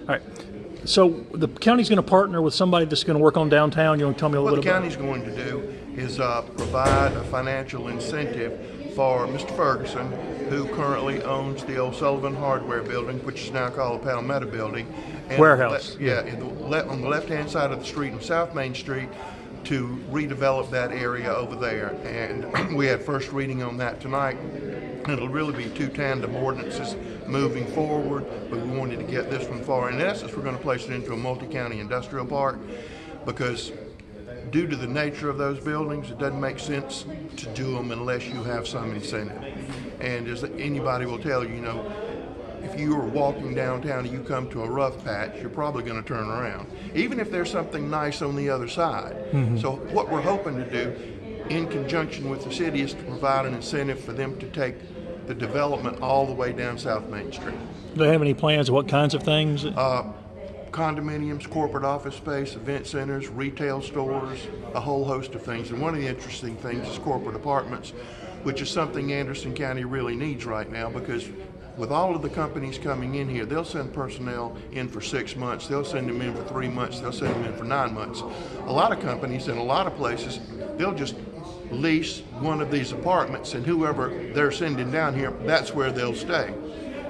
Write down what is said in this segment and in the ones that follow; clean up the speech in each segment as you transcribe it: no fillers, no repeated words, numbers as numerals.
All right. So the county's going to partner with somebody that's going to work on downtown. You want to tell me a little What bit the about county's going to do is provide a financial incentive for Mr. Ferguson, who currently owns the old Sullivan Hardware building, which is now called the Palmetto Building. And warehouse? On the left-hand side of the street on South Main Street, to redevelop that area over there. And we had first reading on that tonight. It'll really be two tandem ordinances moving forward, but we wanted to get this one far. In essence, we're going to place it into a multi-county industrial park because due to the nature of those buildings, it doesn't make sense to do them unless you have some incentive. And as anybody will tell you, if you are walking downtown and you come to a rough patch, you're probably going to turn around, even if there's something nice on the other side. So what we're hoping to do in conjunction with the city is to provide an incentive for them to take the development all the way down South Main Street. Do they have any plans of what kinds of things? Condominiums, corporate office space, event centers, retail stores, a whole host of things. And one of the interesting things is corporate apartments, which is something Anderson County really needs right now, because with all of the companies coming in here, they'll send personnel in for 6 months, they'll send them in for 3 months, they'll send them in for 9 months. A lot of companies in a lot of places, they'll just lease one of these apartments, and whoever they're sending down here, that's where they'll stay.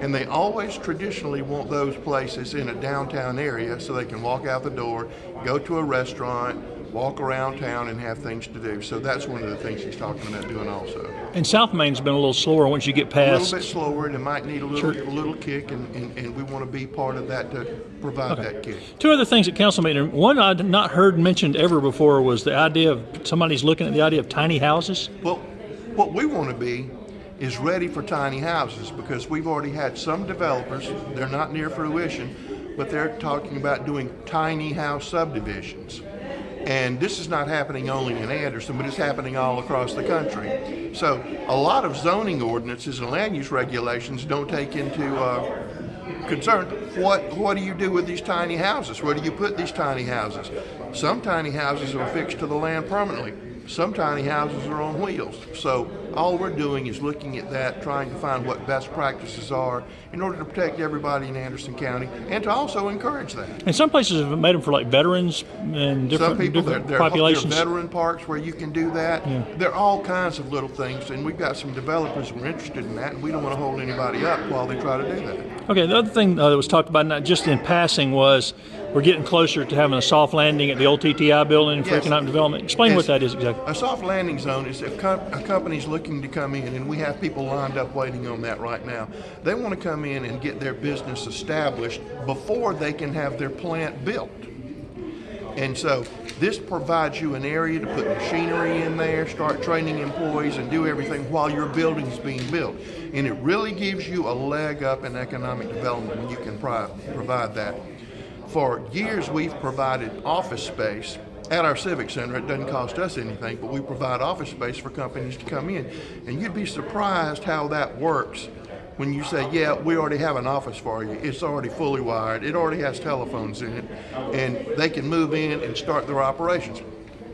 And they always traditionally want those places in a downtown area so they can walk out the door, go to a restaurant, walk around town and have things to do. So that's one of the things he's talking about doing also. And South Main's been a little slower once you get past. A little bit slower, and it might need a little kick, and we want to be part of that to provide that kick. Two other things at council meeting. One I'd not heard mentioned ever before was the idea of somebody's looking at the idea of tiny houses. Well, what we want to be is ready for tiny houses, because we've already had some developers, they're not near fruition, but they're talking about doing tiny house subdivisions. And this is not happening only in Anderson, but it's happening all across the country. So a lot of zoning ordinances and land use regulations don't take into concern what do you do with these tiny houses? Where do you put these tiny houses? Some tiny houses are fixed to the land permanently. Some tiny houses are on wheels. So all we're doing is looking at that, trying to find what best practices are in order to protect everybody in Anderson County and to also encourage that. And some places have made them for like veterans and different populations. There are veteran parks where you can do that. Yeah. There are all kinds of little things, and we've got some developers who are interested in that, and we don't want to hold anybody up while they try to do that. Okay, the other thing that was talked about, not just in passing, was we're getting closer to having a soft landing at the old TTI building for economic development. Explain what that is exactly. A soft landing zone is if a company's looking to come in, and we have people lined up waiting on that right now. They want to come in and get their business established before they can have their plant built. And so this provides you an area to put machinery in there, start training employees, and do everything while your building's being built. And it really gives you a leg up in economic development when you can provide that. For years, we've provided office space at our Civic Center. It doesn't cost us anything, but we provide office space for companies to come in. And you'd be surprised how that works when you say, yeah, we already have an office for you. It's already fully wired. It already has telephones in it. And they can move in and start their operations.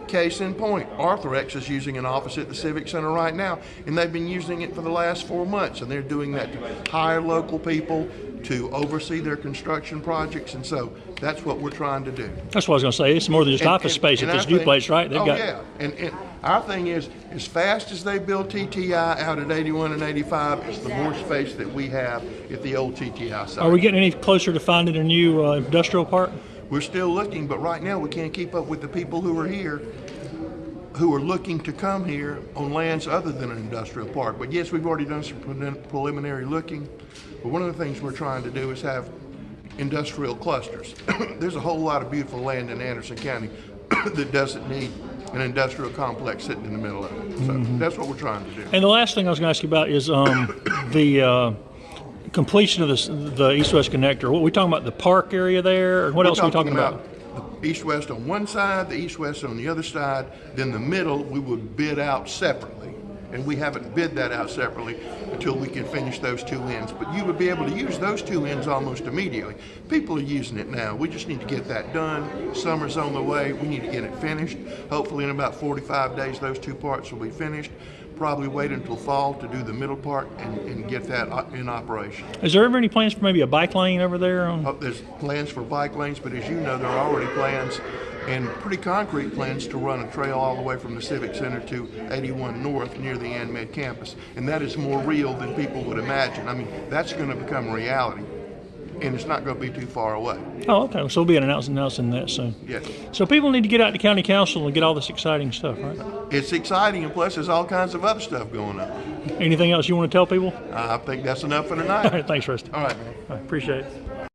Case in point, Arthrex is using an office at the Civic Center right now, and they've been using it for the last 4 months, and they're doing that to hire local people to oversee their construction projects, and so that's what we're trying to do. That's what I was going to say. It's more than just office space at this new place, right? Yeah, and our thing is, as fast as they build TTI out at 81 and 85, it's the more space that we have at the old TTI site. Are we getting any closer to finding a new industrial park? We're still looking, but right now we can't keep up with the people who are here, who are looking to come here on lands other than an industrial park. But yes, we've already done some preliminary looking. But one of the things we're trying to do is have industrial clusters. There's a whole lot of beautiful land in Anderson County that doesn't need an industrial complex sitting in the middle of it. So that's what we're trying to do. And the last thing I was going to ask you about is the completion of the EastWest Connector. What are we talking about? The park area there? Or what else are we talking about? The east-west on one side, the east-west on the other side, then the middle we would bid out separately. And we haven't bid that out separately until we can finish those two ends. But you would be able to use those two ends almost immediately. People are using it now. We just need to get that done. Summer's on the way. We need to get it finished. Hopefully in about 45 days those two parts will be finished. probably wait until fall to do the middle part and get that in operation. Is there ever any plans for maybe a bike lane over there? There's plans for bike lanes, but as you know, there are already plans and pretty concrete plans to run a trail all the way from the Civic Center to 81 North near the ANMED campus. And that is more real than people would imagine. I mean, that's going to become a reality, and it's not going to be too far away. Oh, okay. So we'll be announcing that soon. Yes. So people need to get out to county council and get all this exciting stuff, right? It's exciting, and plus there's all kinds of other stuff going on. Anything else you want to tell people? I think that's enough for All tonight. right, thanks, Rusty. All right, man. All right, appreciate it.